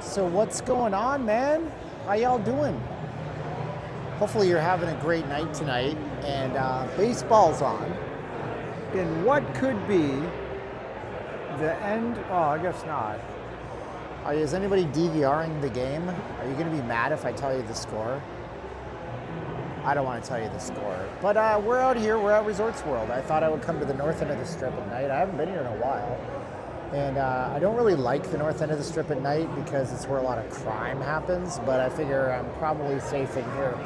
So what's going on, man? How y'all doing? Hopefully you're having a great night tonight, and baseball's on. In what could be the end, I guess not. Is anybody DVRing the game? Are you gonna be mad if I tell you the score? I don't want to tell you the score. But we're out here, we're at Resorts World. I thought I would come to the north end of the strip at night. I haven't been here in a while. And I don't really like the north end of the strip at night because it's where a lot of crime happens, but I figure I'm probably safe in here.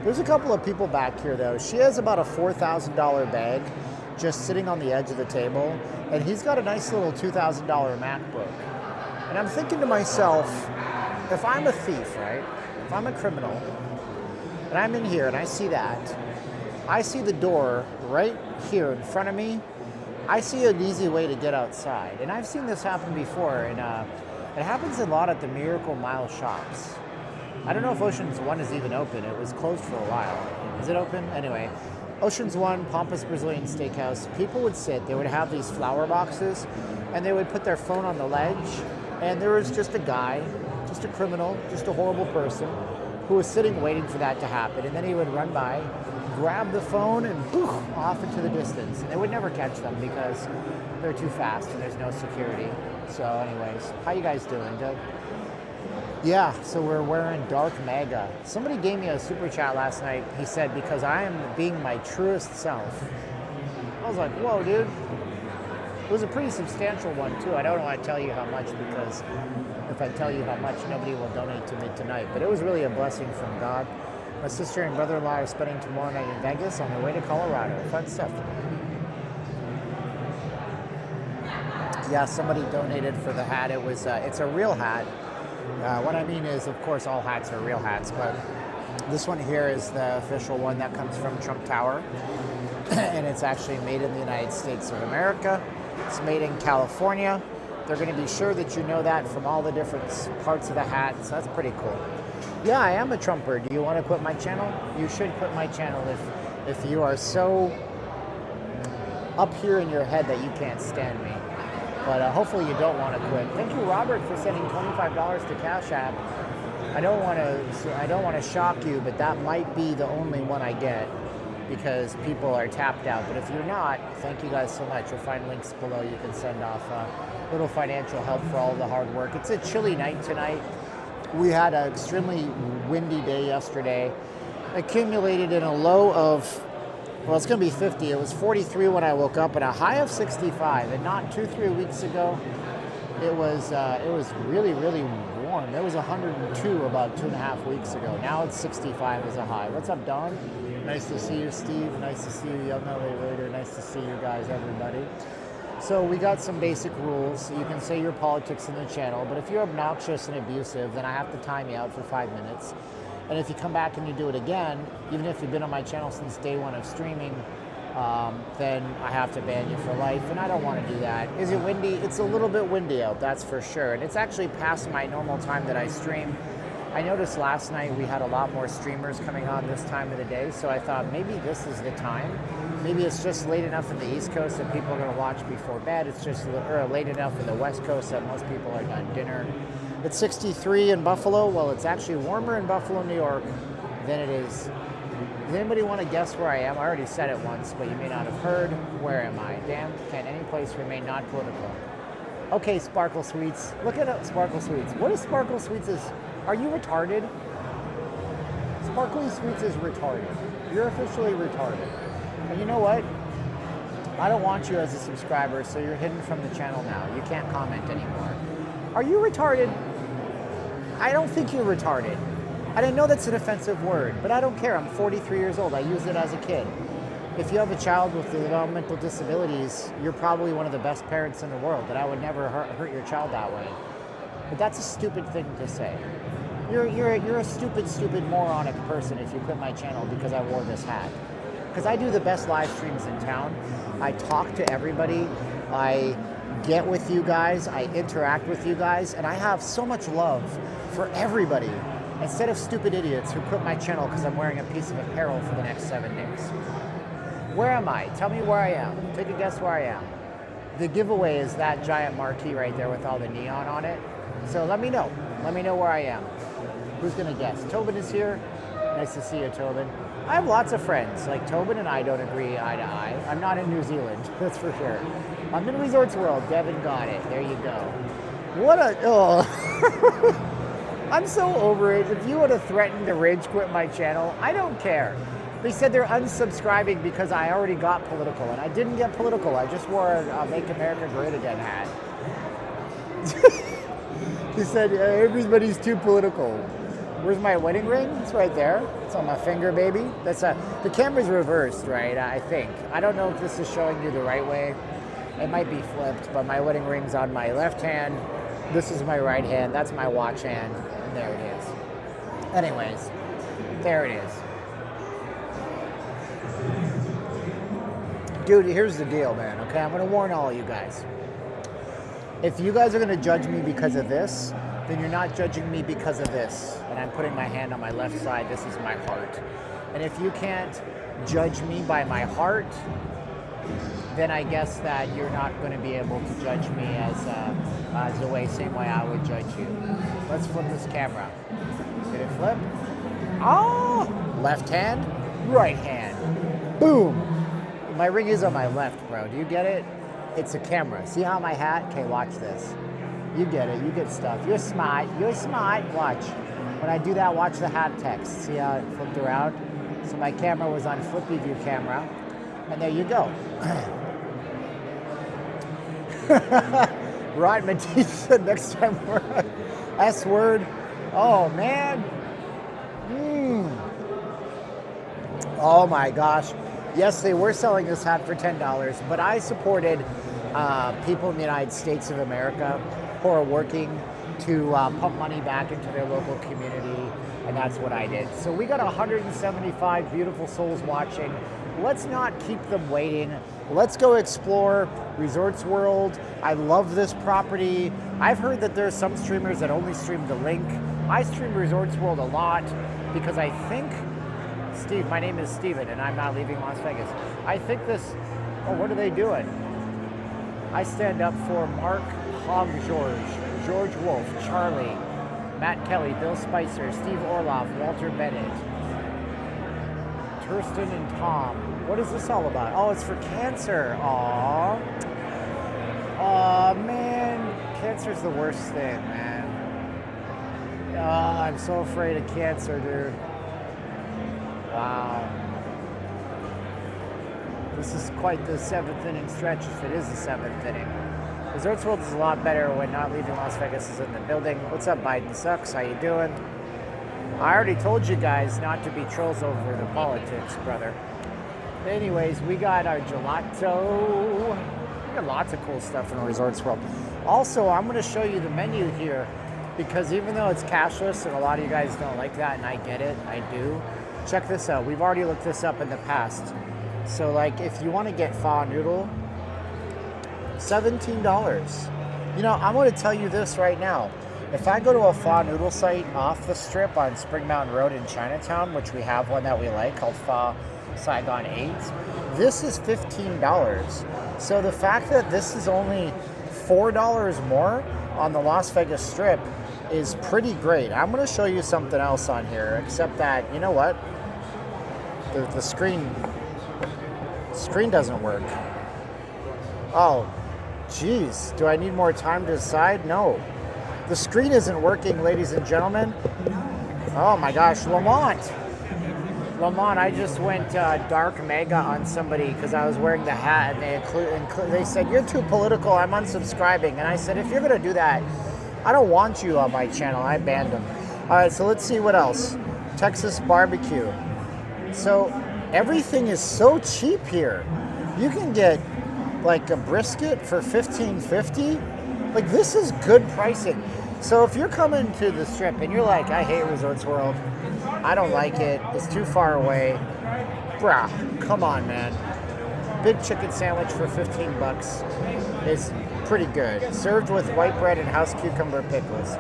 There's a couple of people back here though. She has about a $4,000 bag just sitting on the edge of the table, and he's got a nice little $2,000 MacBook. And I'm thinking to myself, if I'm a thief, right? If I'm a criminal, and I'm in here and I see that, I see the door right here in front of me, I see an easy way to get outside. And I've seen this happen before, and it happens a lot at the Miracle Mile shops. I don't know if Ocean's 1 is even open. It was closed for a while. Is it open? Anyway, Ocean's 1, Pompous Brazilian Steakhouse, people would sit, they would have these flower boxes, and they would put their phone on the ledge, and there was just a guy, just a criminal, just a horrible person, who was sitting waiting for that to happen, and then he would run by, grab the phone, and poof, off into the distance. And they would never catch them because they're too fast and there's no security. So anyways, how you guys doing, Doug? Yeah, so we're wearing dark MAGA. Somebody gave me a super chat last night. He said, because I am being my truest self. I was like, whoa, dude. It was a pretty substantial one, too. I don't want to tell you how much because if I tell you how much, nobody will donate to me tonight. But it was really a blessing from God. My sister and brother-in-law are spending tomorrow night in Vegas on their way to Colorado. Fun stuff. Yeah, somebody donated for the hat. It's a real hat. What I mean is, of course, all hats are real hats, but this one here is the official one that comes from Trump Tower. And it's actually made in the United States of America. It's made in California. They're going to be sure that you know that from all the different parts of the hat, so that's pretty cool. Yeah, I am a Trumper. Do you want to quit my channel? You should quit my channel if you are so up here in your head that you can't stand me. But hopefully you don't want to quit. Thank you, Robert, for sending $25 to Cash App. I don't want to shock you, but that might be the only one I get because people are tapped out. But if you're not, thank you guys so much. You'll find links below. You can send off a little financial help for all the hard work. It's a chilly night tonight. We had an extremely windy day yesterday. Accumulated in a low of, well, it's going to be 50. It was 43 when I woke up and a high of 65. And not 2-3 weeks ago, it was really, really warm. It was 102 about 2.5 weeks ago. Now it's 65 as a high. What's up, Don? Nice to see you, Steve. Nice to see you, Young LA Raider. Nice to see you guys, everybody. So we got some basic rules. You can say your politics in the channel, but if you're obnoxious and abusive, then I have to time you out for 5 minutes. And if you come back and you do it again, even if you've been on my channel since day one of streaming, then I have to ban you for life, and I don't want to do that. Is it windy? It's a little bit windy out, that's for sure. And it's actually past my normal time that I stream. I noticed last night we had a lot more streamers coming on this time of the day, so I thought maybe this is the time. Maybe it's just late enough in the East Coast that people are going to watch before bed. It's just late enough in the West Coast that most people are done dinner. It's 63 in Buffalo. Well, it's actually warmer in Buffalo, New York than it is. Does anybody want to guess where I am? I already said it once, but you may not have heard. Where am I? Damn, can any place remain not political? Okay, Sparkle Sweets. Look at Sparkle Sweets. What is Sparkle Sweets is? Are you retarded? Sparkly Sweets is retarded. You're officially retarded. And you know what? I don't want you as a subscriber, so you're hidden from the channel now. You can't comment anymore. Are you retarded? I don't think you're retarded. I didn't know that's an offensive word, but I don't care. I'm 43 years old. I used it as a kid. If you have a child with developmental disabilities, you're probably one of the best parents in the world, but I would never hurt your child that way. But that's a stupid thing to say. You're a stupid moronic person if you quit my channel because I wore this hat. Because I do the best live streams in town. I talk to everybody. I get with you guys. I interact with you guys. And I have so much love for everybody instead of stupid idiots who quit my channel because I'm wearing a piece of apparel for the next 7 days. Where am I? Tell me where I am. Take a guess where I am. The giveaway is that giant marquee right there with all the neon on it. So let me know. Let me know where I am. Who's going to guess? Tobin is here. Nice to see you, Tobin. I have lots of friends. Like Tobin and I don't agree eye to eye. I'm not in New Zealand, that's for sure. I'm in Resorts World. Devin got it. There you go. What a... Oh. I'm so over it. If you would have threatened to rage quit my channel, I don't care. They said they're unsubscribing because I already got political, and I didn't get political. I just wore a Make America Great Again hat. He said, everybody's too political. Where's my wedding ring? It's right there. It's on my finger, baby. The camera's reversed, right? I think. I don't know if this is showing you the right way. It might be flipped, but my wedding ring's on my left hand. This is my right hand. That's my watch hand. And there it is. Anyways, there it is. Dude, here's the deal, man. Okay, I'm going to warn all you guys. If you guys are going to judge me because of this, then you're not judging me because of this. And I'm putting my hand on my left side. This is my heart. And if you can't judge me by my heart, then I guess that you're not going to be able to judge me as the same way I would judge you. Let's flip this camera. Did it flip? Oh! Left hand, right hand. Boom! My ring is on my left, bro. Do you get it? It's a camera. See how my hat? Okay, watch this. You get it. You get stuff. You're smart. You're smart. Watch. When I do that, watch the hat text. See how it flipped around? So my camera was on flippy view camera. And there you go. Right, Matisse said next time we're S word. Oh, man. Oh, my gosh. Yes, they were selling this hat for $10, but I supported people in the United States of America who are working to pump money back into their local community, and that's what I did. So we got 175 beautiful souls watching. Let's not keep them waiting. Let's go explore Resorts World. I love this property. I've heard that there's some streamers that only stream the link. I stream Resorts World a lot because I think, Steve, my name is Steven and I'm not leaving Las Vegas. I think this, oh, what are they doing? I stand up for Mark Hog George Wolf, Charlie, Matt Kelly, Bill Spicer, Steve Orloff, Walter Bennett, Thurston and Tom. What is this all about? Oh, it's for cancer. Aww. Aw, man. Cancer's the worst thing, man. I'm so afraid of cancer, dude. Wow. This is quite the 7th inning stretch, if it is the 7th inning. Resorts World is a lot better when Not Leaving Las Vegas is in the building. What's up, Biden Sucks? How you doing? I already told you guys not to be trolls over the politics, brother. But anyways, we got our gelato. We got lots of cool stuff in Resorts World. Also, I'm going to show you the menu here because even though it's cashless and a lot of you guys don't like that, and I get it, I do. Check this out. We've already looked this up in the past. So, like, if you want to get pho noodle, $17. You know, I'm going to tell you this right now. If I go to a pho noodle site off the strip on Spring Mountain Road in Chinatown, which we have one that we like called Pho Saigon 8, this is $15. So the fact that this is only $4 more on the Las Vegas Strip is pretty great. I'm going to show you something else on here, except that, you know what? The screen doesn't work. Oh, geez. Do I need more time to decide? No. The screen isn't working, ladies and gentlemen. Oh my gosh, Lamont, I just went dark mega on somebody because I was wearing the hat, and they said, you're too political, I'm unsubscribing. And I said, if you're gonna do that, I don't want you on my channel. I banned them. All right, so let's see what else. Texas barbecue. So everything is so cheap here. You can get like a brisket for $15.50. Like, this is good pricing. So if you're coming to the Strip and you're like, I hate Resorts World, I don't like it, it's too far away, brah, come on, man. Big chicken sandwich for $15 is pretty good. Served with white bread and house cucumber pickles.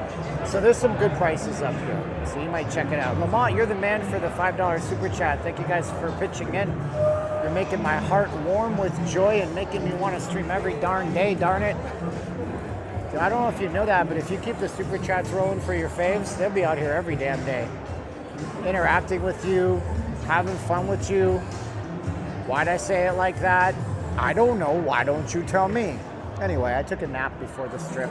So there's some good prices up here. So you might check it out. Lamont, you're the man for the $5 super chat. Thank you guys for pitching in. You're making my heart warm with joy and making me want to stream every darn day, darn it. I don't know if you know that, but if you keep the super chats rolling for your faves, they'll be out here every damn day, interacting with you, having fun with you. Why'd I say it like that? I don't know. Why don't you tell me? Anyway, I took a nap before the strip.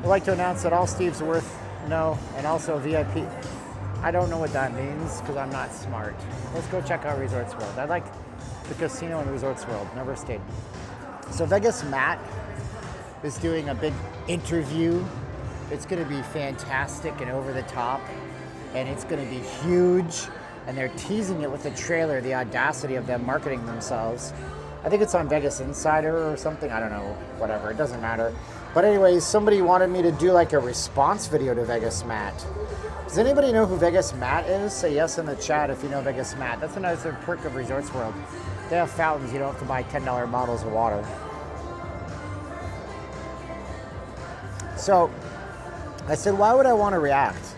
I'd like to announce that all Steve's worth no, and also VIP. I don't know what that means because I'm not smart. Let's go check out Resorts World. I like the casino in Resorts World. Never stayed. So Vegas Matt is doing a big interview. It's going to be fantastic and over the top, and it's going to be huge. And they're teasing it with a trailer, the audacity of them marketing themselves. I think it's on Vegas Insider or something. I don't know, whatever, it doesn't matter. But anyways, somebody wanted me to do like a response video to Vegas Matt. Does anybody know who Vegas Matt is? Say yes in the chat if you know Vegas Matt. That's another perk of Resorts World. They have fountains, you don't have to buy $10 bottles of water. So I said, why would I want to react?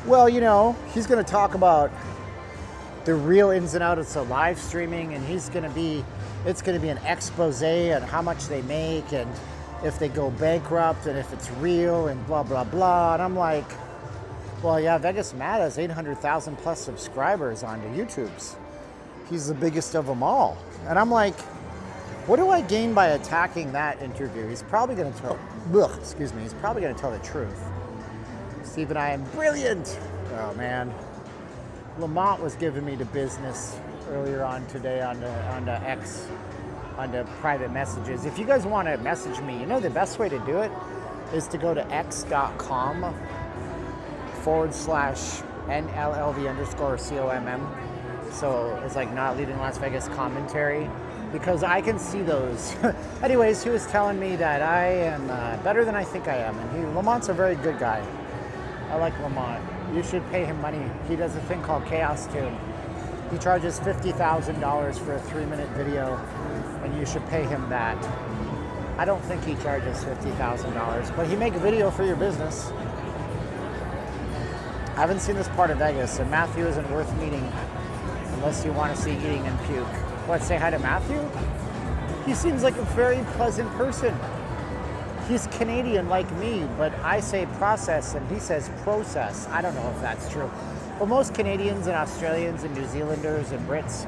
Well, you know, he's going to talk about the real ins and outs of live streaming, and it's going to be an expose on how much they make and if they go bankrupt and if it's real and blah, blah, blah. And I'm like, well, yeah, Vegas Matt has 800,000 plus subscribers onto YouTube's. He's the biggest of them all. And I'm like, what do I gain by attacking that interview? He's probably going to tell, he's probably going to tell the truth. Steve and I am brilliant. Oh man. Lamont was giving me the business earlier on today on the X, on the private messages. If you guys want to message me, you know the best way to do it is to go to x.com/NLLV_COMM. So it's like Not Leaving Las Vegas commentary, because I can see those. Anyways, he was telling me that I am better than I think I am. And Lamont's a very good guy. I like Lamont. You should pay him money. He does a thing called Chaos Tune. He charges $50,000 for a 3-minute video, and you should pay him that. I don't think he charges $50,000, but he makes a video for your business. I haven't seen this part of Vegas, and Matthew isn't worth meeting unless you want to see eating and puke. What, say hi to Matthew? He seems like a very pleasant person. He's Canadian like me, but I say process and he says process. I don't know if that's true. But most Canadians and Australians and New Zealanders and Brits,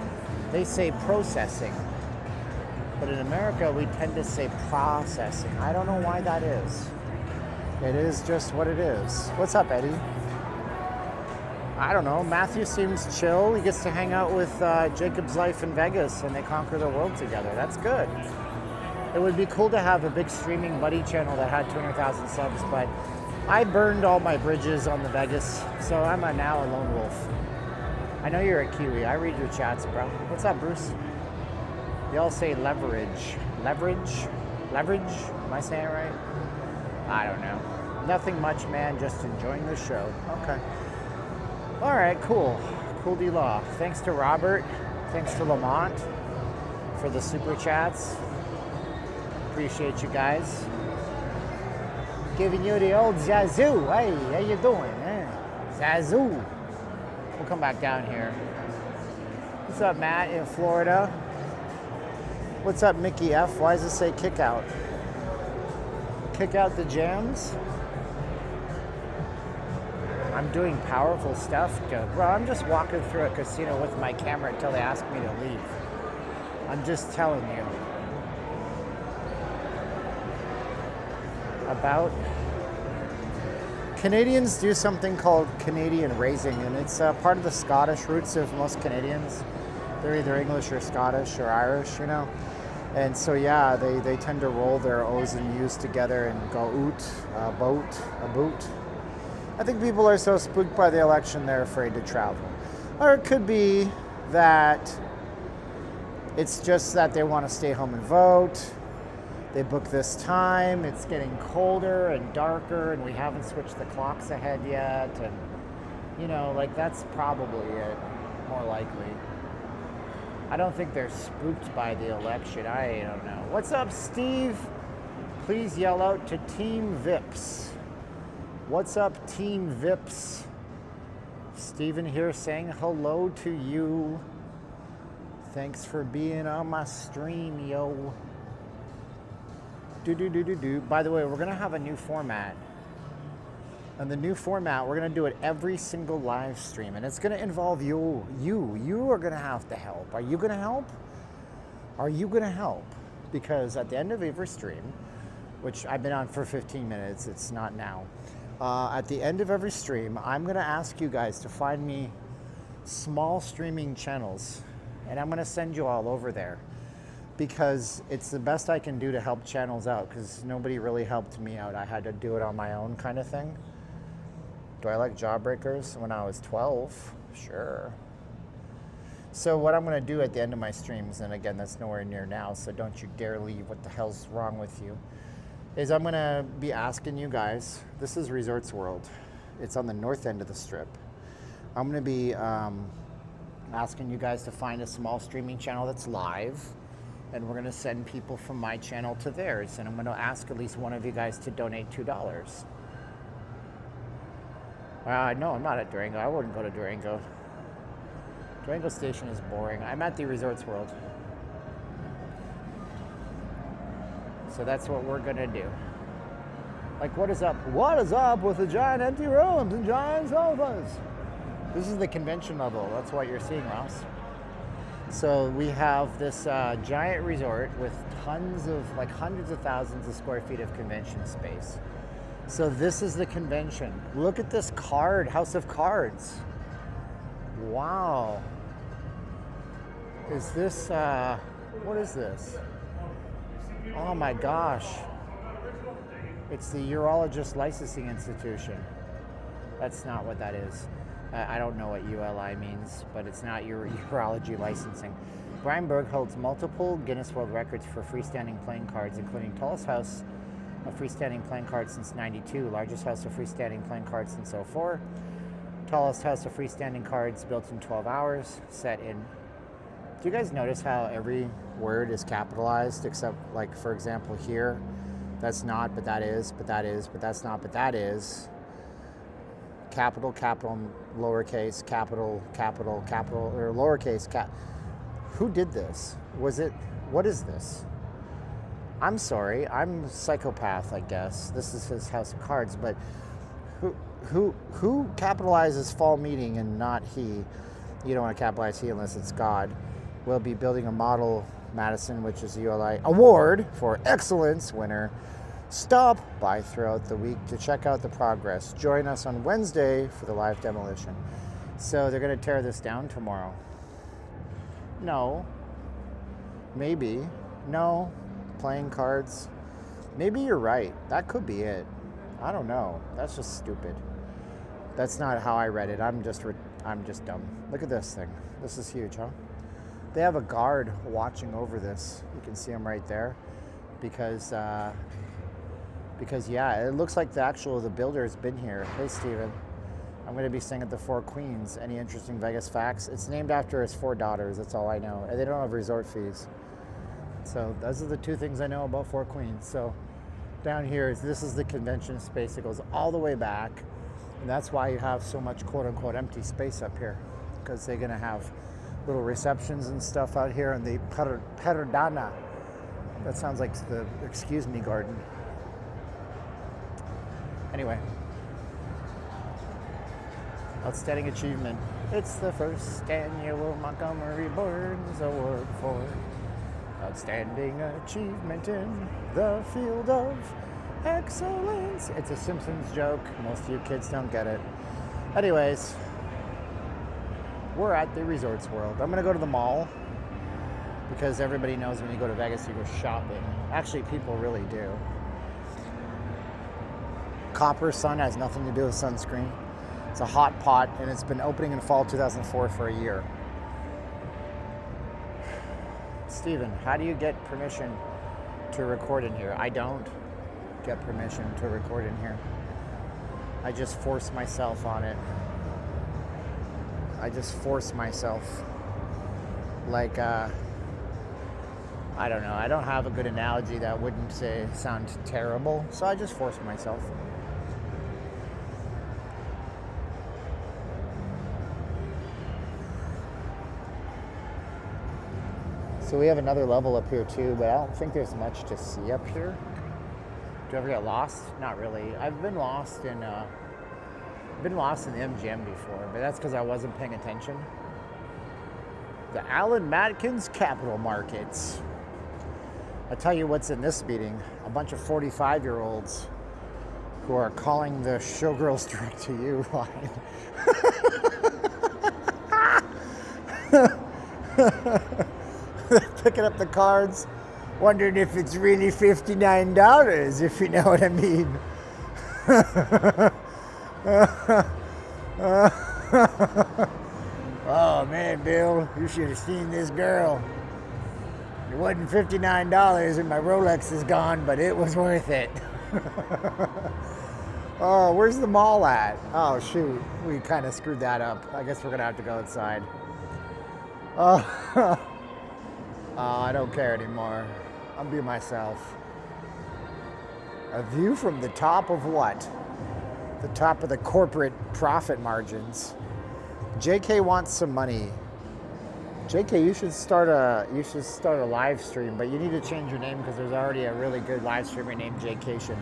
they say processing. But in America, we tend to say processing. I don't know why that is. It is just what it is. What's up, Eddie? I don't know. Matthew seems chill. He gets to hang out with Jacob's Life in Vegas and they conquer the world together. That's good. It would be cool to have a big streaming buddy channel that had 200,000 subs, but I burned all my bridges on the Vegas, so I'm now a lone wolf. I know you're a Kiwi. I read your chats, bro. What's up, Bruce? They all say leverage. Leverage? Leverage? Am I saying it right? I don't know. Nothing much, man. Just enjoying the show. Okay. All right, cool. Cool D-Law. Thanks to Robert. Thanks to Lamont for the super chats. Appreciate you guys. Giving you the old Zazoo. Hey, how you doing? Zazoo. We'll come back down here. What's up, Matt in Florida? What's up, Mickey F? Why does it say kick out? Kick out the jams? I'm doing powerful stuff. Bro, I'm just walking through a casino with my camera until they ask me to leave. I'm just telling you. About Canadians do something called Canadian raising, and it's part of the Scottish roots of most Canadians. They're either English or Scottish or Irish, you know. And so yeah, they tend to roll their O's and U's together and go oot, boat, a boot. I think people are so spooked by the election they're afraid to travel. Or it could be that it's just that they want to stay home and vote. They book this time, it's getting colder and darker, and we haven't switched the clocks ahead yet, and you know, like that's probably it, more likely. I don't think they're spooked by the election. I don't know. What's up, Steve? Please yell out to Team Vips. What's up, Team Vips? Steven here saying hello to you. Thanks for being on my stream, yo. By the way, we're going to have a new format. And the new format, we're going to do it every single live stream. And it's going to involve you. You are going to have to help. Are you going to help? Are you going to help? Because at the end of every stream, which I've been on for 15 minutes, it's not now. At the end of every stream, I'm going to ask you guys to find me small streaming channels. And I'm going to send you all over there. Because it's the best I can do to help channels out, because nobody really helped me out. I had to do it on my own kind of thing. Do I like Jawbreakers? When I was 12? Sure. So what I'm going to do at the end of my streams, and again, that's nowhere near now, so don't you dare leave, what the hell's wrong with you, is I'm going to be asking you guys, this is Resorts World. It's on the north end of the strip. I'm going to be asking you guys to find a small streaming channel that's live. And we're going to send people from my channel to theirs. And I'm going to ask at least one of you guys to donate $2. No, I'm not at Durango. I wouldn't go to Durango. Durango Station is boring. I'm at the Resorts World. So that's what we're going to do. Like, what is up? What is up with the giant empty rooms and giant sofas? This is the convention level. That's what you're seeing, Ross. So we have this giant resort with tons of, like hundreds of thousands of square feet of convention space. So this is the convention. Look at this card, House of Cards. Wow. Is this, what is this? Oh my gosh. It's the Urologist Licensing Institution. That's not what that is. I don't know what ULI means, but it's not urology licensing. Brian Berg holds multiple Guinness World Records for freestanding playing cards, including tallest house of freestanding playing cards since '92, largest house of freestanding playing cards since '04, tallest house of freestanding cards built in 12 hours, set in. Do you guys notice how every word is capitalized except, like, for example, here, that's not, but that is, but that is, but that's not, but that is. Capital, capital, lowercase, capital, capital, capital, or lowercase, cap. Who did this? Was it, what is this? I'm sorry, I'm a psychopath, I guess. This is his House of Cards, but who capitalizes fall meeting and not he? You don't want to capitalize he unless it's God. We'll be building a model Madison, which is the ULI Award for Excellence winner. Stop by throughout the week to check out the progress. Join us on Wednesday for the live demolition. So they're going to tear this down tomorrow. No. Maybe. No. Playing cards. Maybe you're right. That could be it. I don't know. That's just stupid. That's not how I read it. I'm just dumb. Look at this thing. This is huge, huh? They have a guard watching over this. You can see him right there. Because yeah, it looks like the builder has been here. Hey, Steven. I'm going to be staying at the Four Queens. Any interesting Vegas facts? It's named after his 4 daughters. That's all I know. And they don't have resort fees. So those are the 2 things I know about Four Queens. So down here, this is the convention space. It goes all the way back. And that's why you have so much quote-unquote empty space up here. Because they're going to have little receptions and stuff out here in the Perodana. That sounds like the excuse me garden. Anyway, outstanding achievement. It's the first annual Montgomery Burns Award for outstanding achievement in the field of excellence. It's a Simpsons joke. Most of you kids don't get it. Anyways, we're at the Resorts World. I'm going to go to the mall because everybody knows when you go to Vegas, you go shopping. Actually, people really do. Copper Sun has nothing to do with sunscreen. It's a hot pot, and it's been opening in fall 2004 for a year. Steven, how do you get permission to record in here? I don't get permission to record in here. I just force myself on it. I just force myself. Like, I don't know. I don't have a good analogy that wouldn't sound terrible, so I just force myself. So we have another level up here too, but I don't think there's much to see up here. Do you ever get lost? Not really. I've been lost in the MGM before, but that's because I wasn't paying attention. The Alan Matkins Capital Markets. I'll tell you what's in this meeting. A bunch of 45-year-olds who are calling the Showgirls Direct to You line. Picking up the cards, wondering if it's really $59, if you know what I mean. Oh man, Bill, you should have seen this girl. It wasn't $59 and my Rolex is gone, but it was worth it. Oh, where's the mall at? Oh shoot, we kind of screwed that up. I guess we're gonna have to go outside. Oh, I don't care anymore. I'll be myself. A view from the top of what? The top of the corporate profit margins. JK wants some money. JK, you should start a live stream, but you need to change your name because there's already a really good live streamer named JKation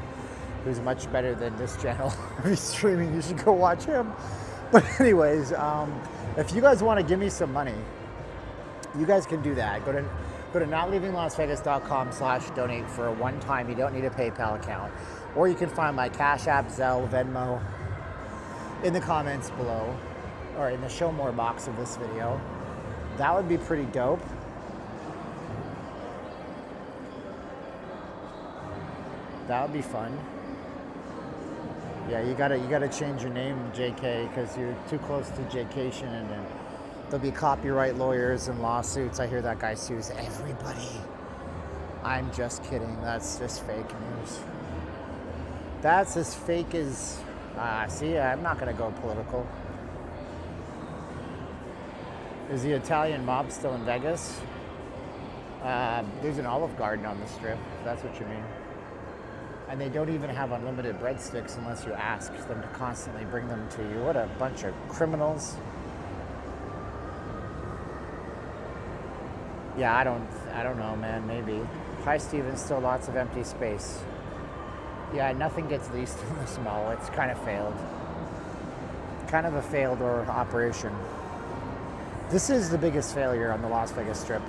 who's much better than this channel. He's streaming. You should go watch him. But anyways, if you guys want to give me some money, you guys can do that. Go to notleavinglasvegas.com/donate for a one-time. You don't need a PayPal account, or you can find my Cash App, Zelle, Venmo in the comments below, or in the show more box of this video. That would be pretty dope. That would be fun. Yeah, you gotta change your name, JK, because you're too close to Jcation, and then there'll be copyright lawyers and lawsuits. I hear that guy sues everybody. I'm just kidding. That's just fake news. That's as fake as. See, I'm not gonna go political. Is the Italian mob still in Vegas? There's an Olive Garden on the Strip, if that's what you mean. And they don't even have unlimited breadsticks unless you ask them to constantly bring them to you. What a bunch of criminals. Yeah, I don't know, man, maybe. Hi, Steven, still lots of empty space. Yeah, nothing gets leased in this mall. It's kind of failed. Kind of a failed operation. This is the biggest failure on the Las Vegas Strip.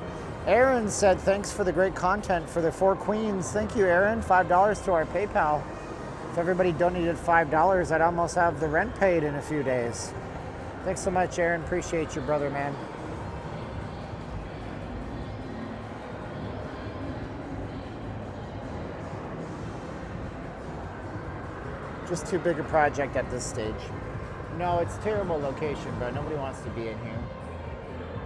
Aaron said, thanks for the great content for the Four Queens. Thank you, Aaron. $5 to our PayPal. If everybody donated $5, I'd almost have the rent paid in a few days. Thanks so much, Aaron. Appreciate you, brother, man. Just too big a project at this stage. No, it's a terrible location, but nobody wants to be in here.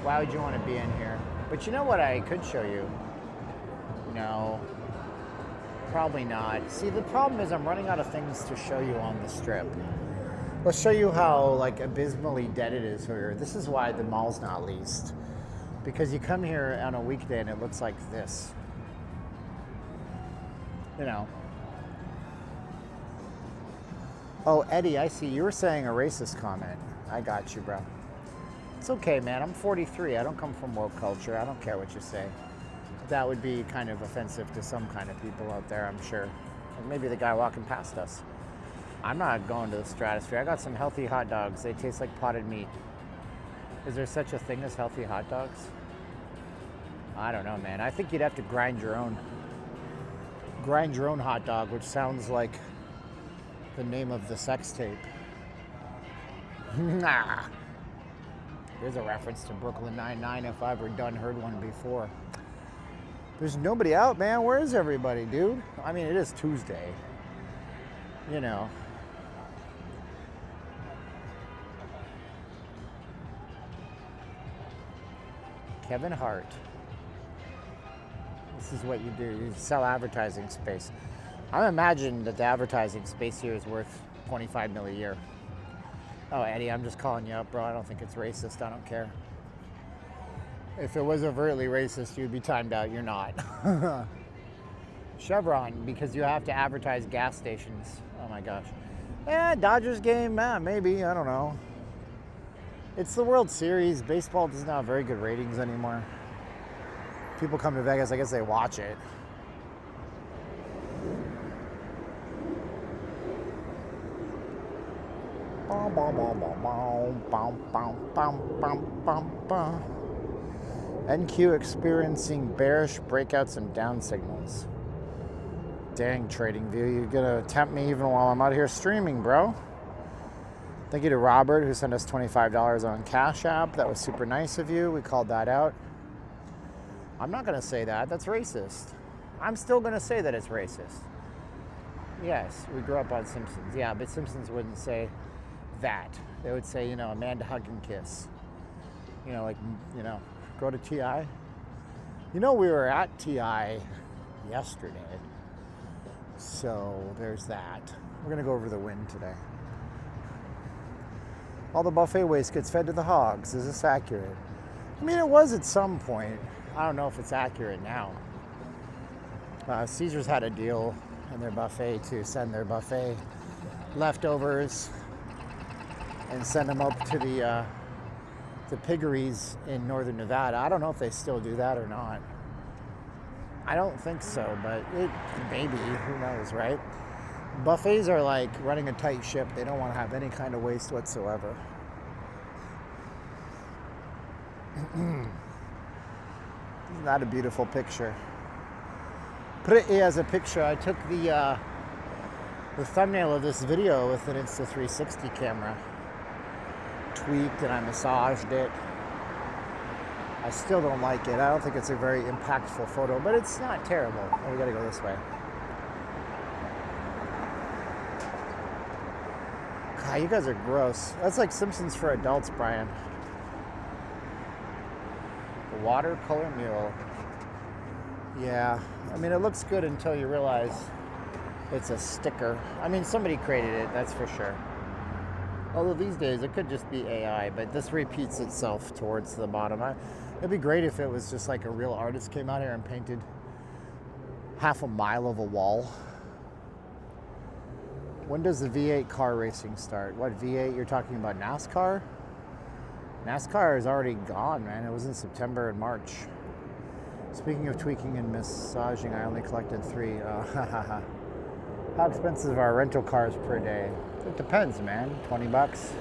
Why would you want to be in here? But you know what I could show you? No, probably not. See, the problem is I'm running out of things to show you on the Strip. Let's show you how like abysmally dead it is here. This is why the mall's not leased. Because you come here on a weekday and it looks like this. You know. Oh, Eddie, I see. You were saying a racist comment. I got you, bro. It's okay, man. I'm 43. I don't come from woke culture. I don't care what you say. That would be kind of offensive to some kind of people out there, I'm sure. Or maybe the guy walking past us. I'm not going to the stratosphere. I got some healthy hot dogs. They taste like potted meat. Is there such a thing as healthy hot dogs? I don't know, man. I think you'd have to grind your own hot dog, which sounds like the name of the sex tape. Nah. There's a reference to Brooklyn Nine-Nine if I ever heard one before. There's nobody out, man. Where is everybody, dude? I mean, it is Tuesday. You know. Kevin Hart. This is what you do. You sell advertising space. I imagine that the advertising space here is worth $25 million a year. Oh, Eddie, I'm just calling you up, bro. I don't think it's racist. I don't care. If it was overtly racist, you'd be timed out. You're not. Chevron, because you have to advertise gas stations. Oh, my gosh. Dodgers game? Maybe. I don't know. It's the World Series. Baseball doesn't have very good ratings anymore. People come to Vegas. I guess they watch it. NQ experiencing bearish breakouts and down signals. Dang, TradingView, you're gonna tempt me even while I'm out here streaming, bro. Thank you to Robert, who sent us $25 on Cash App. That was super nice of you. We called that out. I'm not gonna say that. That's racist. I'm still gonna say that it's racist. Yes, we grew up on Simpsons. Yeah, but Simpsons wouldn't say that. They would say, Amanda hug and kiss. Go to TI. We were at TI yesterday. So there's that. We're gonna go over the wind today. All the buffet waste gets fed to the hogs. Is this accurate? I mean, it was at some point. I don't know if it's accurate now. Caesar's had a deal in their buffet to send their buffet leftovers and send them up to the piggeries in northern Nevada. I don't know if they still do that or not. I don't think so, but maybe, who knows, right? Buffets are like running a tight ship. They don't want to have any kind of waste whatsoever. Isn't that a beautiful picture? Pretty as a picture. I took the thumbnail of this video with an Insta360 camera. Tweaked and I massaged it. I still don't like it. I don't think it's a very impactful photo, but it's not terrible. Oh, we gotta go this way. God, you guys are gross. That's like Simpsons for adults, Brian. The watercolor mule. Yeah, I mean, it looks good until you realize it's a sticker. I mean, somebody created it, that's for sure. Although these days it could just be AI, but this repeats itself towards the bottom. It'd be great if it was just like a real artist came out here and painted half a mile of a wall. When does the V8 car racing start? What V8? You're talking about NASCAR? NASCAR is already gone, man. It was in September and March. Speaking of tweaking and massaging, I only collected 3. How expensive are rental cars per day? It depends, man. 20 bucks,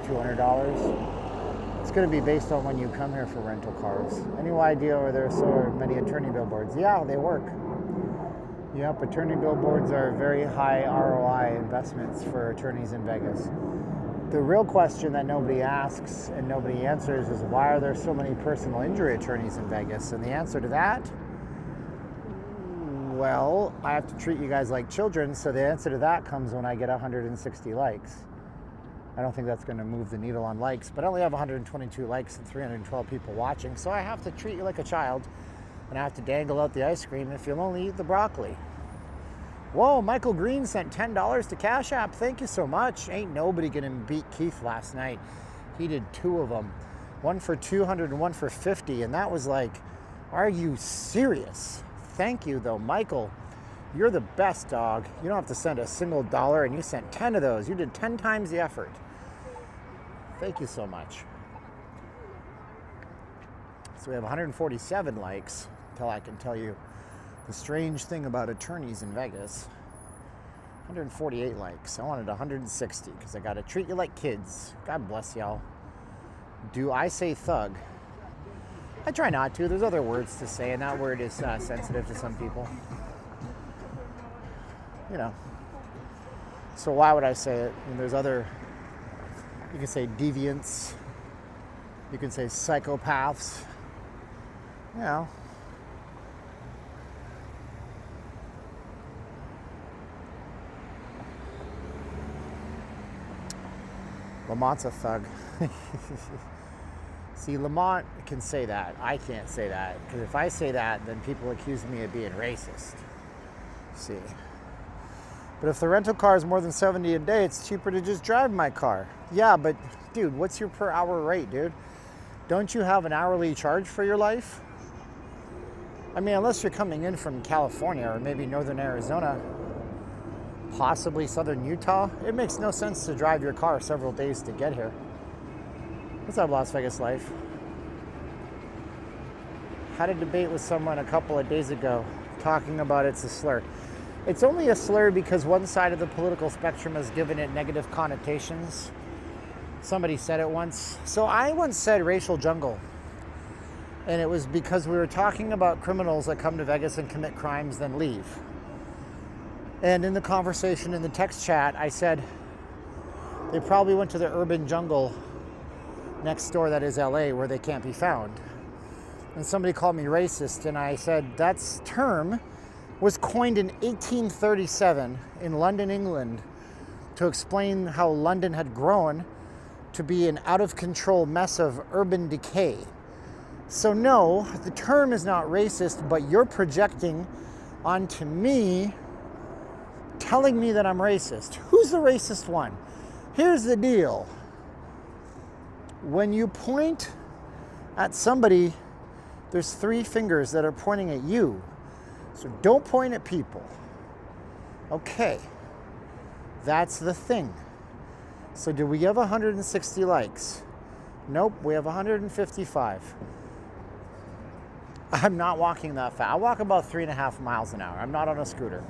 $200. It's going to be based on when you come here for rental cars. Any idea where there are so many attorney billboards? Yeah, they work. Yep, attorney billboards are very high ROI investments for attorneys in Vegas. The real question that nobody asks and nobody answers is why are there so many personal injury attorneys in Vegas? And the answer to that, well, I have to treat you guys like children, so the answer to that comes when I get 160 likes. I don't think that's going to move the needle on likes, but I only have 122 likes and 312 people watching, so I have to treat you like a child, and I have to dangle out the ice cream if you'll only eat the broccoli. Whoa, Michael Green sent $10 to Cash App. Thank you so much. Ain't nobody going to beat Keith last night. He did 2 of them. One for 200 and one for 50, and that was like, are you serious? Thank you, though, Michael. You're the best, dog. You don't have to send a single dollar, and you sent 10 of those. You did 10 times the effort. Thank you so much. So we have 147 likes until I can tell you the strange thing about attorneys in Vegas. 148 likes. I wanted 160 because I got to treat you like kids. God bless y'all. Do I say thug? I try not to. There's other words to say, and that word is sensitive to some people. So why would I say it? I mean, there's other, you can say deviants, you can say psychopaths, Lamont's a thug. See, Lamont can say that. I can't say that, because if I say that, then people accuse me of being racist. See. But if the rental car is more than $70 a day, it's cheaper to just drive my car. Yeah, but dude, what's your per hour rate, dude? Don't you have an hourly charge for your life? I mean, unless you're coming in from California or maybe northern Arizona, possibly southern Utah, it makes no sense to drive your car several days to get here. What's up, Las Vegas Life? Had a debate with someone a couple of days ago talking about it's a slur. It's only a slur because one side of the political spectrum has given it negative connotations Somebody said it once. So I once said racial jungle. And it was because we were talking about criminals that come to Vegas and commit crimes, then leave. And in the conversation in the text chat, I said they probably went to the urban jungle next door, that is LA, where they can't be found. And somebody called me racist, and I said that term was coined in 1837 in London, England, to explain how London had grown to be an out-of-control mess of urban decay. So no, the term is not racist, but you're projecting onto me, telling me that I'm racist. Who's the racist one? Here's the deal. When you point at somebody, there's 3 fingers that are pointing at you. So don't point at people. Okay, that's the thing. So do we have 160 likes? Nope, we have 155. I'm not walking that fast. I walk about 3.5 miles an hour. I'm not on a scooter.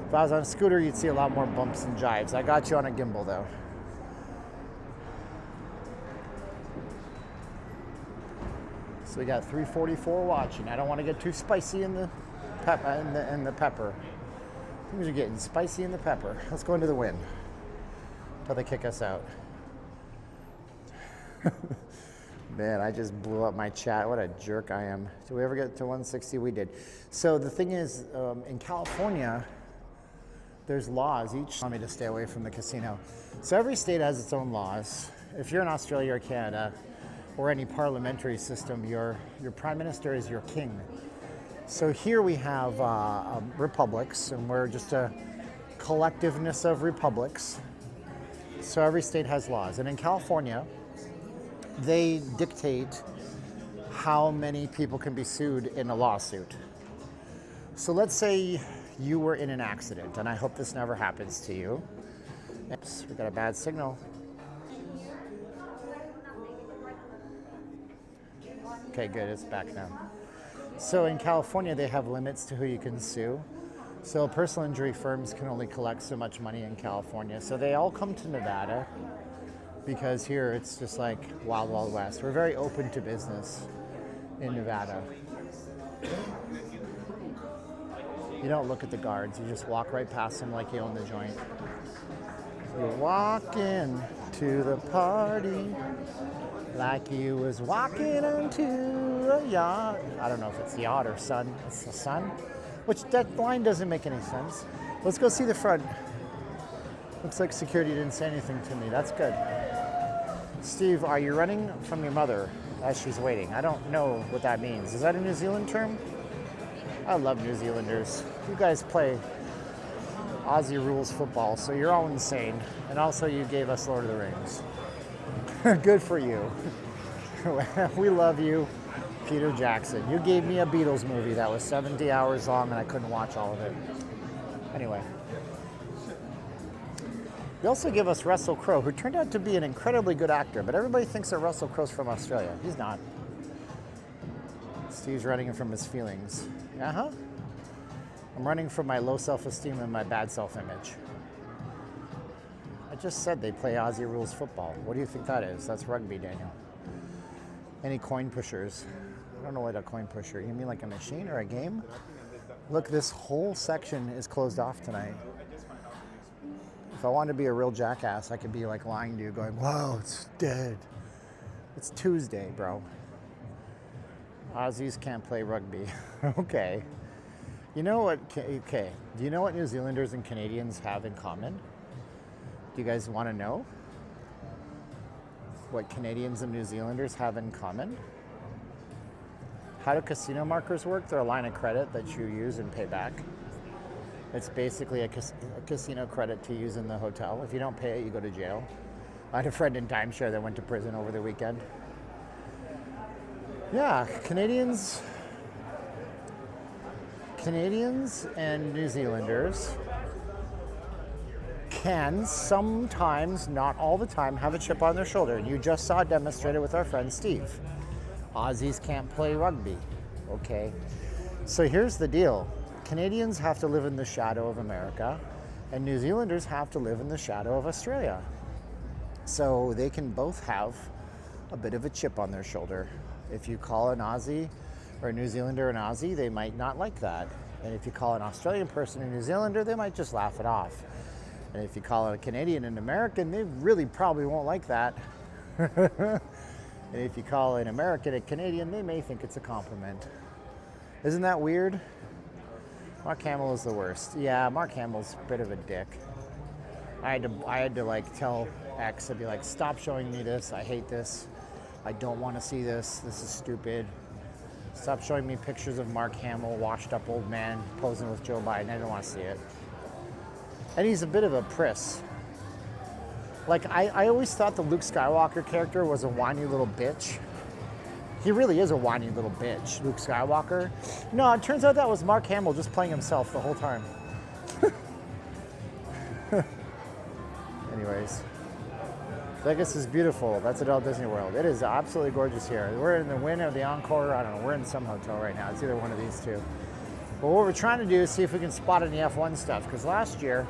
If I was on a scooter, you'd see a lot more bumps and jives. I got you on a gimbal though. So we got 344 watching. I don't want to get too spicy in the pepper. Things are getting spicy in the pepper. Let's go into the wind until they kick us out. Man, I just blew up my chat. What a jerk I am. Did we ever get to 160? We did. So the thing is, in California, there's laws. Each want me to stay away from the casino. So every state has its own laws. If you're in Australia or Canada, or any parliamentary system, your prime minister is your king. So here we have republics, and we're just a collectiveness of republics. So every state has laws. And in California, they dictate how many people can be sued in a lawsuit. So let's say you were in an accident, and I hope this never happens to you. Oops, we got a bad signal. Okay, good, it's back now. So in California, they have limits to who you can sue. So personal injury firms can only collect so much money in California. So they all come to Nevada because here it's just like wild, wild west. We're very open to business in Nevada. You don't look at the guards. You just walk right past them like you own the joint. You walk in to the party like you was walking into a yacht. I don't know if it's yacht or sun. It's the sun. Which that line doesn't make any sense. Let's go see the front. Looks like security didn't say anything to me. That's good. Steve, are you running from your mother as she's waiting? I don't know what that means. Is that a New Zealand term? I love New Zealanders. You guys play Aussie rules football, so you're all insane. And also you gave us Lord of the Rings. Good for you. We love you, Peter Jackson. You gave me a Beatles movie that was 70 hours long and I couldn't watch all of it. Anyway. You also give us Russell Crowe, who turned out to be an incredibly good actor, but everybody thinks that Russell Crowe's from Australia. He's not. Steve's running from his feelings. Uh-huh. I'm running from my low self-esteem and my bad self-image. I just said they play Aussie rules football. What do you think that is? That's rugby, Daniel. Any coin pushers? I don't know what a coin pusher. You mean like a machine or a game? Look, this whole section is closed off tonight. If I wanted to be a real jackass, I could be like lying to you going, wow, it's dead. It's Tuesday, bro. Aussies can't play rugby. Okay. You know what, okay. Do you know what New Zealanders and Canadians have in common? Do you guys want to know what Canadians and New Zealanders have in common? How do casino markers work? They're a line of credit that you use and pay back. It's basically a casino credit to use in the hotel. If you don't pay it, you go to jail. I had a friend in timeshare that went to prison over the weekend. Yeah, Canadians and New Zealanders can sometimes, not all the time, have a chip on their shoulder. And you just saw it demonstrated with our friend Steve. Aussies can't play rugby. Okay. So here's the deal. Canadians have to live in the shadow of America, and New Zealanders have to live in the shadow of Australia. So they can both have a bit of a chip on their shoulder. If you call an Aussie or a New Zealander an Aussie, they might not like that. And if you call an Australian person a New Zealander, they might just laugh it off. And if you call a Canadian an American, they really probably won't like that. And if you call an American a Canadian, they may think it's a compliment. Isn't that weird? Mark Hamill is the worst. Yeah, Mark Hamill's a bit of a dick. I had to like tell X, I'd be like, stop showing me this. I hate this. I don't want to see this. This is stupid. Stop showing me pictures of Mark Hamill, washed up old man, posing with Joe Biden. I don't want to see it. And he's a bit of a priss. Like, I always thought the Luke Skywalker character was a whiny little bitch. He really is a whiny little bitch, Luke Skywalker. No, it turns out that was Mark Hamill just playing himself the whole time. Anyways, Vegas is beautiful. That's Adult Disney World. It is absolutely gorgeous here. We're in the Wynn or the Encore. I don't know. We're in some hotel right now. It's either one of these two. But what we're trying to do is see if we can spot any F1 stuff. Because last year,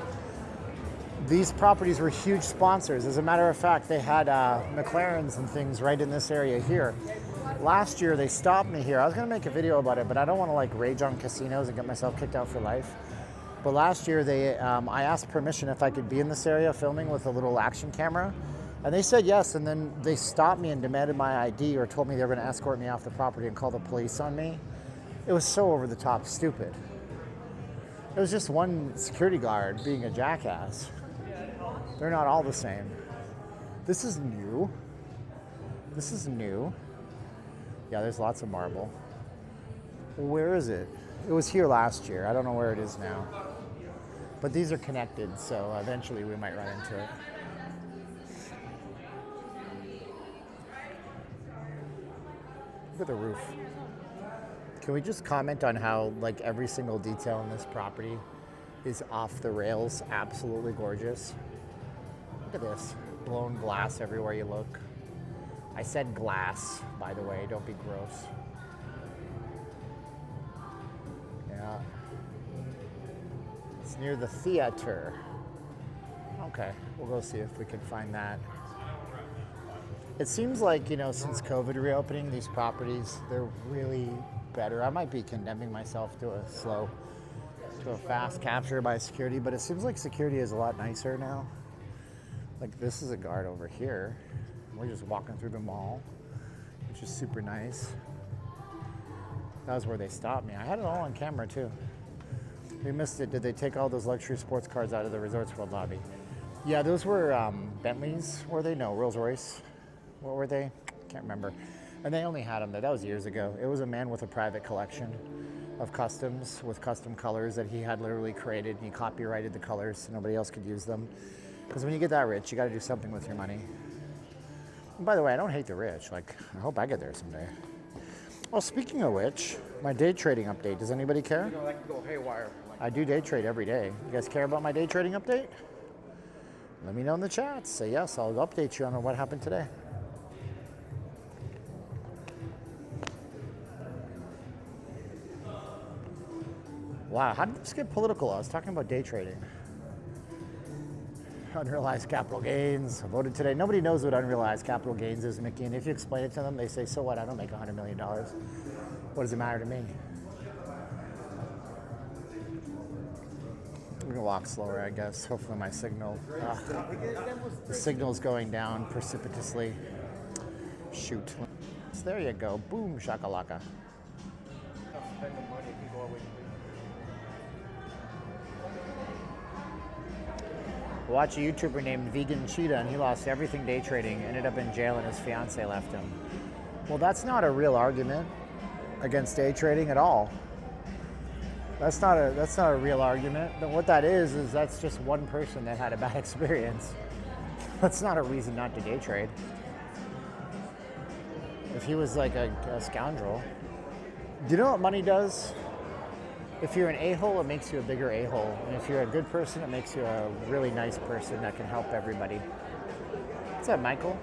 these properties were huge sponsors. As a matter of fact, they had McLarens and things right in this area here. Last year, they stopped me here. I was going to make a video about it, but I don't want to like rage on casinos and get myself kicked out for life. But last year, I asked permission if I could be in this area filming with a little action camera. And they said yes, and then they stopped me and demanded my ID or told me they were going to escort me off the property and call the police on me. It was so over the top stupid. It was just one security guard being a jackass. They're not all the same. This is new. This is new. Yeah, there's lots of marble. Where is it? It was here last year. I don't know where it is now. But these are connected, so eventually we might run into it. Look at the roof. Can we just comment on how like every single detail in this property is off the rails, absolutely gorgeous. Look at this, blown glass everywhere you look. I said glass, by the way, don't be gross. Yeah. It's near the theater. Okay, we'll go see if we can find that. It seems like, you know, since COVID reopening, these properties, they're really better. I might be condemning myself to a fast capture by security, but it seems like security is a lot nicer now. Like this is a guard over here. We're just walking through the mall, which is super nice. That was where they stopped me. I had it all on camera too. We missed it. Did they take all those luxury sports cars out of the Resorts World lobby? Yeah, those were Bentleys, were they? No, Rolls Royce. What were they? Can't remember. And they only had them there. That was years ago. It was a man with a private collection of customs with custom colors that he had literally created, and he copyrighted the colors so nobody else could use them. Because when you get that rich, you got to do something with your money. And by the way, I don't hate the rich. Like, I hope I get there someday. Well, speaking of which, my day trading update. Does anybody care? You know, that can go haywire. I do day trade every day. You guys care about my day trading update? Let me know in the chat. Say yes, I'll update you on what happened today. Wow, how did this get political? I was talking about day trading. Unrealized capital gains. I voted today. Nobody knows what unrealized capital gains is, Mickey. And if you explain it to them, they say, so what? I don't make $100 million. What does it matter to me? I'm going to walk slower, I guess. Hopefully my signal. The signal's going down precipitously. Shoot. So there you go. Boom, shakalaka. Watch a YouTuber named Vegan Cheetah, and he lost everything day trading, ended up in jail, and his fiance left him. Well, that's not a real argument against day trading at all. That's not a real argument. But what that is that's just one person that had a bad experience. That's not a reason not to day trade. If he was like a scoundrel. Do you know what money does? If you're an a-hole, it makes you a bigger a-hole. And if you're a good person, it makes you a really nice person that can help everybody. What's up, Michael?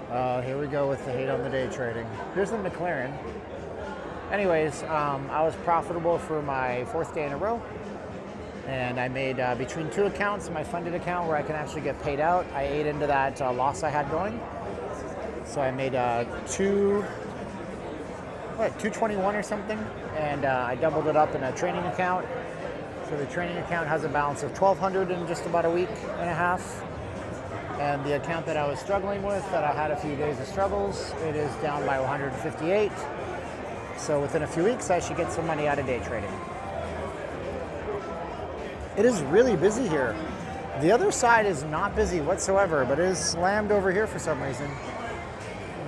Here we go with the hate on the day trading. Here's the McLaren. Anyways, I was profitable for my fourth day in a row. And I made between 2 accounts, my funded account where I can actually get paid out, I ate into that loss I had going. So I made 221 or something, and I doubled it up in a training account. So the training account has a balance of $1,200 in just about a week and a half. And the account that I was struggling with, that I had a few days of struggles, it is down by 158. So within a few weeks, I should get some money out of day trading. It is really busy here. The other side is not busy whatsoever, but it is slammed over here for some reason.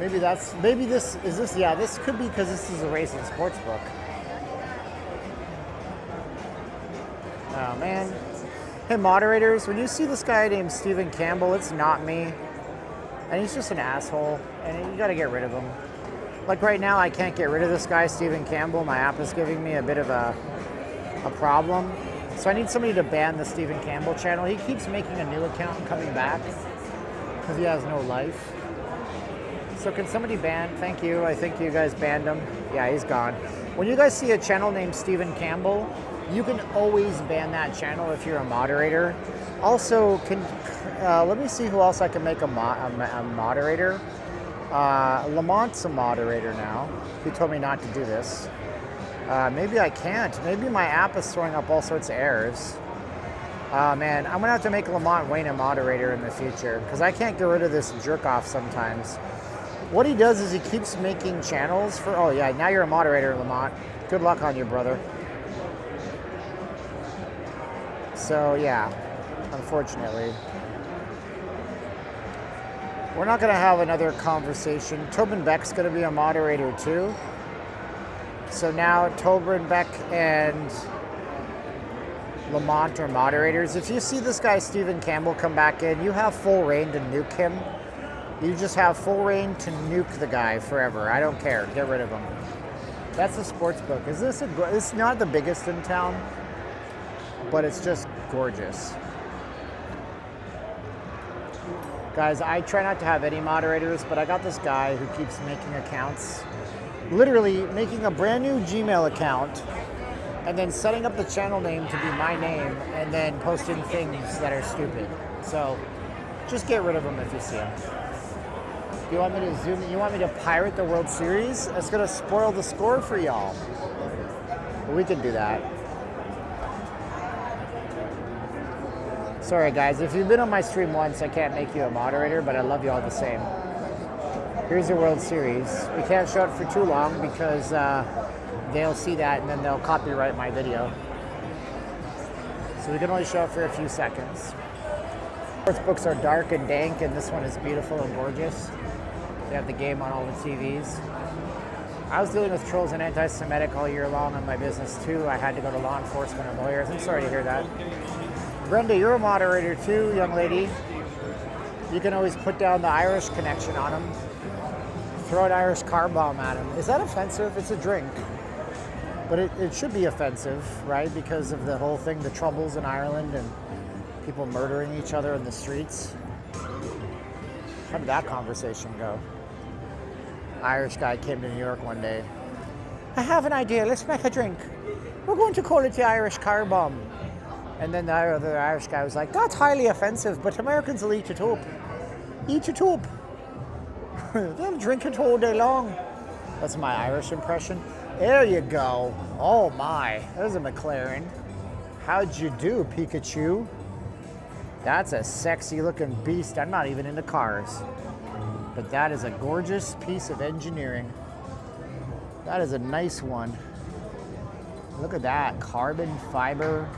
This could be because this is a racing sports book. Oh man. Hey moderators, when you see this guy named Steven Campbell, it's not me. And he's just an asshole, and you gotta get rid of him. Like right now, I can't get rid of this guy, Steven Campbell. My app is giving me a bit of a problem. So I need somebody to ban the Steven Campbell channel. He keeps making a new account and coming back because he has no life. So can somebody ban? Thank you. I think you guys banned him. Yeah, he's gone. When you guys see a channel named Steven Campbell, you can always ban that channel if you're a moderator. Also, let me see who else I can make a moderator. Lamont's a moderator now. He told me not to do this. Maybe I can't. Maybe my app is throwing up all sorts of errors. Man, I'm gonna have to make Lamont Wayne a moderator in the future because I can't get rid of this jerk off sometimes. What he does is he keeps making channels for, oh yeah, now you're a moderator, Lamont. Good luck on you, brother. So yeah, unfortunately. We're not gonna have another conversation. Tobin Beck's gonna be a moderator too. So now Tobin Beck and Lamont are moderators. If you see this guy Steven Campbell come back in, you have full reign to nuke him. You just have full reign to nuke the guy forever. I don't care. Get rid of him. That's a sports book. It's not the biggest in town, but it's just gorgeous. Guys, I try not to have any moderators, but I got this guy who keeps making accounts. Literally making a brand new Gmail account and then setting up the channel name to be my name and then posting things that are stupid. So just get rid of him if you see him. You want me to zoom in? You want me to pirate the World Series? That's gonna spoil the score for y'all. Well, we can do that. Sorry guys, if you've been on my stream once, I can't make you a moderator, but I love you all the same. Here's the World Series. We can't show it for too long because they'll see that and then they'll copyright my video. So we can only show it for a few seconds. Sports books are dark and dank, and this one is beautiful and gorgeous. They have the game on all the TVs. I was dealing with trolls and anti-Semitic all year long on my business too. I had to go to law enforcement and lawyers. I'm sorry to hear that. Brenda, you're a moderator too, young lady. You can always put down the Irish connection on them. Throw an Irish car bomb at him. Is that offensive? It's a drink. But it should be offensive, right? Because of the whole thing, the troubles in Ireland and people murdering each other in the streets. How did that conversation go? Irish guy came to New York one day. I have an idea, let's make a drink. We're going to call it the Irish car bomb. And then the other Irish guy was like, that's highly offensive, but Americans will eat it up. Eat it up. They'll drink it all day long. That's my Irish impression. There you go. Oh my, there's a McLaren. How'd you do, Pikachu? That's a sexy looking beast. I'm not even into cars. But that is a gorgeous piece of engineering. That is a nice one. Look at that, carbon fiber.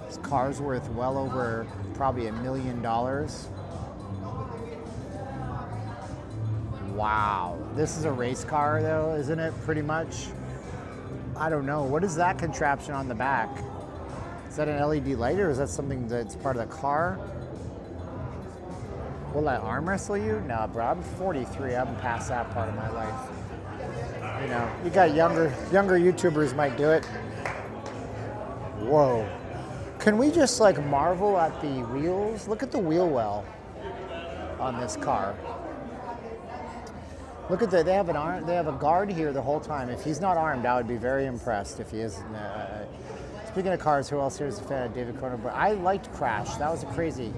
This car's worth well over probably $1 million. Wow, this is a race car though, isn't it, pretty much? I don't know, what is that contraption on the back? Is that an LED light or is that something that's part of the car? Will I arm wrestle you? No, bro, I'm 43, I'm past that part of my life. You know, you got younger YouTubers might do it. Whoa. Can we just like marvel at the wheels? Look at the wheel well on this car. Look at that, they have a guard here the whole time. If he's not armed, I would be very impressed if he is. Speaking of cars, who else here is a fan of David Cronenberg? I liked Crash. That was a crazy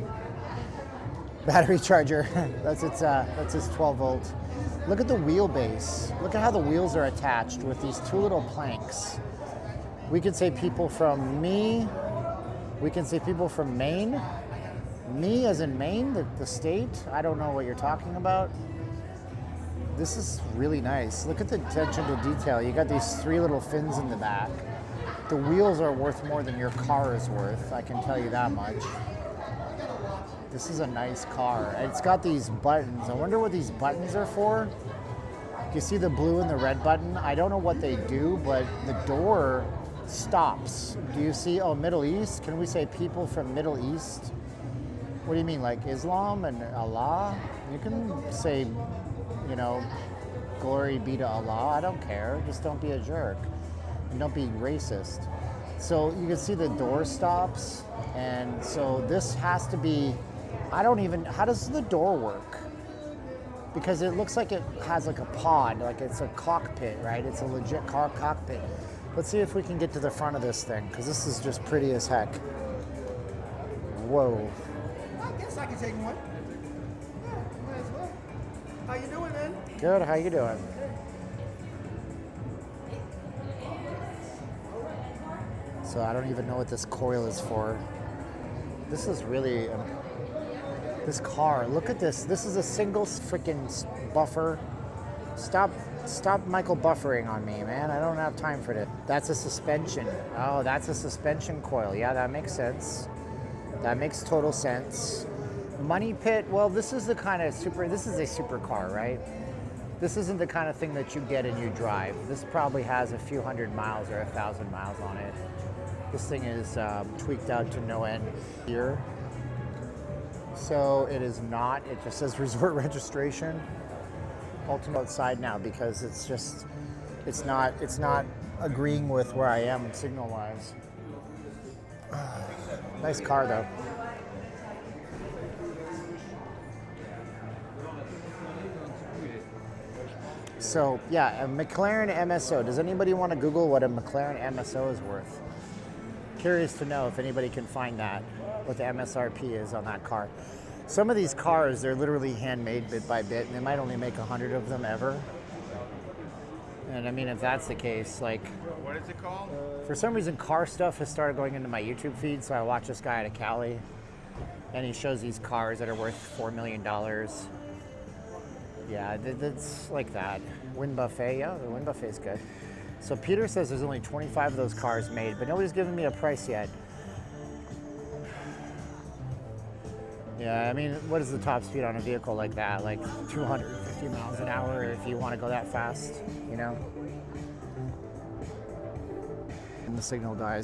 battery charger. That's its 12 volt. Look at the wheelbase. Look at how the wheels are attached with these two little planks. We could say people from me. We can say people from Maine. Me as in Maine, the state. I don't know what you're talking about. This is really nice. Look at the attention to detail. You got these three little fins in the back. The wheels are worth more than your car is worth. I can tell you that much. This is a nice car. It's got these buttons. I wonder what these buttons are for. Do you see the blue and the red button? I don't know what they do, but the door stops. Do you see, oh, Middle East? Can we say people from Middle East? What do you mean, like Islam and Allah? You can say, you know, glory be to Allah. I don't care. Just don't be a jerk. And don't be racist. So you can see the door stops. And so this has to be, how does the door work? Because it looks like it has like a pod, like it's a cockpit, right? It's a legit car cockpit. Let's see if we can get to the front of this thing, because this is just pretty as heck. Whoa. I guess I can take one. Yeah, might as well. How you doing, man? Good, how you doing? So I don't even know what this coil is for. This is really, this car, look at this. This is a single freaking buffer. Stop Michael buffering on me, man. I don't have time for this. That's a suspension. Oh, that's a suspension coil. Yeah, that makes sense. That makes total sense. Money pit, well, this is the kind of this is a supercar, right? This isn't the kind of thing that you get and you drive. This probably has a few hundred miles or 1,000 miles on it. This thing is tweaked out to no end here. So it is not, it just says resort registration. Ultimate outside now because it's not agreeing with where I am signal wise. Nice car though. So yeah, a McLaren MSO. Does anybody want to Google what a McLaren MSO is worth? Curious to know if anybody can find that, what the MSRP is on that car. Some of these cars, they're literally handmade bit by bit, and they might only make 100 of them ever. And I mean, if that's the case, like... What is it called? For some reason, car stuff has started going into my YouTube feed, so I watch this guy out of Cali, and he shows these cars that are worth $4 million. Yeah, it's like that. Wind Buffet, yeah, the Wind Buffet's good. So Peter says there's only 25 of those cars made, but nobody's given me a price yet. Yeah, I mean, what is the top speed on a vehicle like that? Like 250 miles an hour if you want to go that fast, you know? And the signal dies.